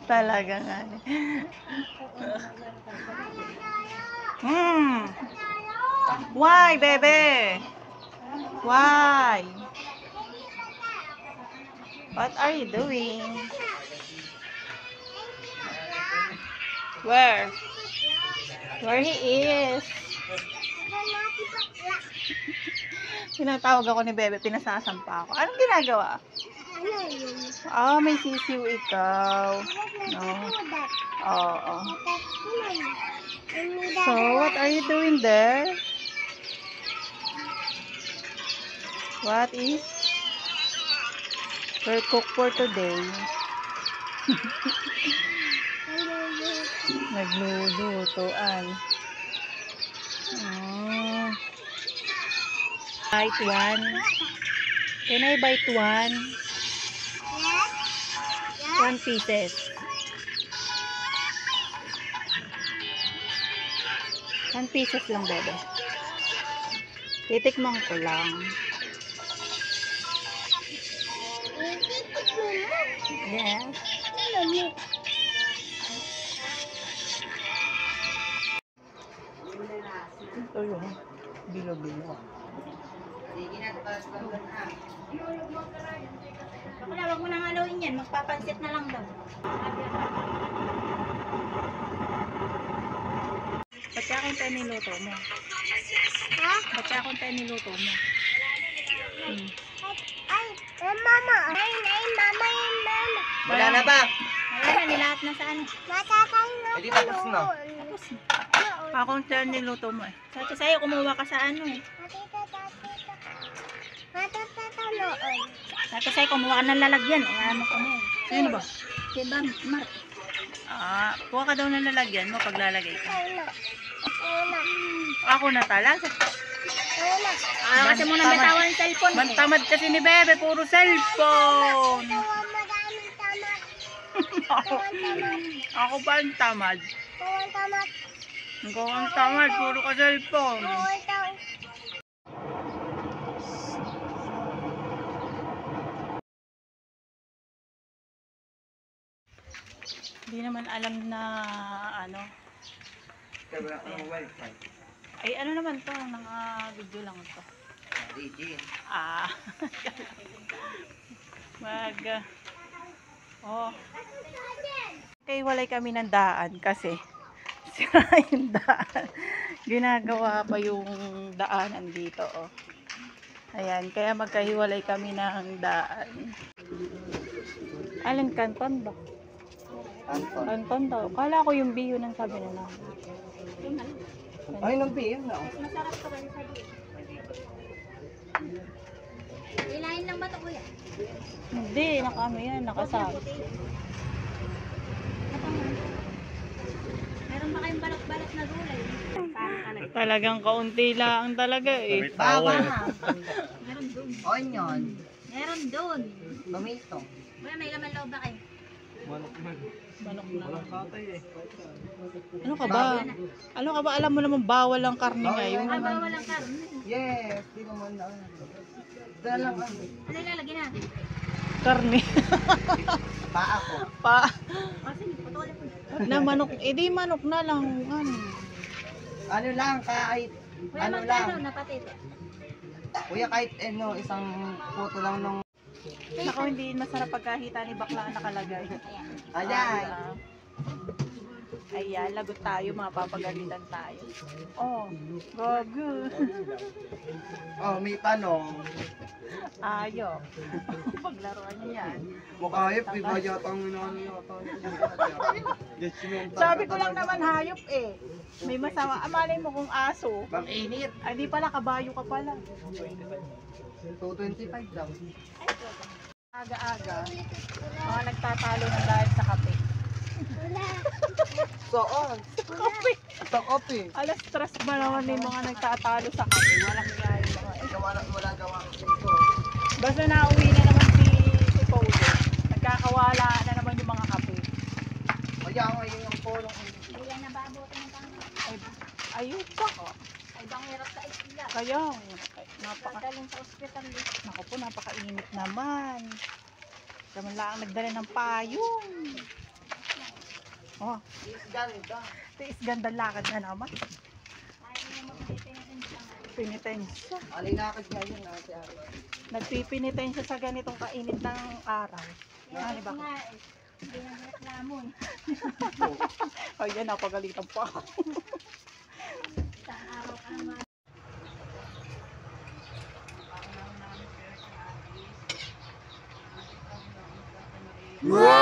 Talaga nga. Why, bebe? Why? What are you doing? Where? Where he is? Tinatawag ako ni bebe, pinasasampa ako. Anong ginagawa? Ah, may sisiw ikaw. No. Oo. So, what are you doing there? What is your cook for today? Naglulutuan. Bite one. Can I bite one? One pieces. One pieces lang, bebe. Titikman ko lang. Yes. Ito yung bilo-bilo. Wala, wag mo nang haluin yan. Magpapansit na lang daw. Ba't siya akong tayo niluto mo? Ha? Ba't siya akong tayo niluto mo? Ay, mama. Ay, mama. Wala na ba? Wala na, nilahat na sa ano. Matatay na. Hindi tapos na. Tapos na. Akong tayo niluto mo eh. Sabi sa'yo, kumuha ka sa ano eh. Sabi sa'yo, kumuha ka ng lalagyan. O, ano ka mo. Sino ba? Diba, Mark? Ah, kuha ka daw ng lalagyan mo pag lalagay ka. Ako na talaga. Ah, kasi mo nang bitawan yung cellphone eh. Mantamad kasi ni bebe, puro cellphone. Ako ba ang tamad? Ikaw ang tamad, puro ka cellphone. Hindi naman alam na ano. Ay ano naman to, naka-video lang to. Ah. Oh. Okay, walay kami ng daan kasi sira yung daan. Ginagawa pa yung daanan dito, oh. Ayan, kaya magkahiwalay kami ng daan. Alin kanton ba? Kanton daw. Kala ko yung biyo ng sabi na namin. Ay, nang biyo na. Masarap ka ba sa diyo? Ilahin lang ba ito, kuya? Hindi, nakaano yan, nakasama. Meron ba kayong balak-balak na gulay? Talagang kaunti lang talaga eh. Bawang. Meron doon. Onion. Meron doon. Tomato. Kuya, may laman loob ba kayo? Manok na. Ano ka ba? Ano ka ba? Alam mo naman bawal ang karne ngayon. Ah, bawal ang karne. Yes, di naman na. Dala lang. Ano ilalagay natin? Karne. Paa ko. Pa. Kasi patuloy po. Na manok. Eh di manok na lang. Ano? Ano lang, kahit Kuya, ano magkano lang. na patito? Kuya, kahit ano, isang photo lang nung. Ako hindi masarap pagkahita ni bakla ang nakalagay. Ayan. Ayan, lagot tayo, mapapagalitan tayo. Oh, gago. Oh, may tanong. Ayo. Paglaruan niya yan. Mukha hayop, di ba yata ang minano yata? Sabi ko lang naman hayop eh. May masama. Amalay mo kung aso. Bang init. Ay, di pala, kabayo ka pala. 225 lang. Aga-aga. Mga nagtatalo ng dahil sa kape. Soon. Kape. Sa kopi. Alas stress ba naman yung mga nagtatalo sa kape? Walang gaya mga eh. Wala gawa ko. Basta nauwi na naman si Paulo. Nagkakawala na naman yung mga kape. Kaya ngayon yung polong. Kaya nababotin ng tanong. Ayun pa. Ay, bang hirap sa isla. Kaya, napaka... Dadalhin sa ospital. Naku po, napakainit naman. Saman lang nagdala ng payong. Oh, Is ganda. tiis ganda lakad na naman. Pinitensya. Alinakad nga yun, Ate Ari. Nagpipinitensya sa ganitong kainit ng araw. Ano ba? Hindi na reklamo eh. Ay, yan, napagalitan pa ako. Isang araw ka naman. Wow!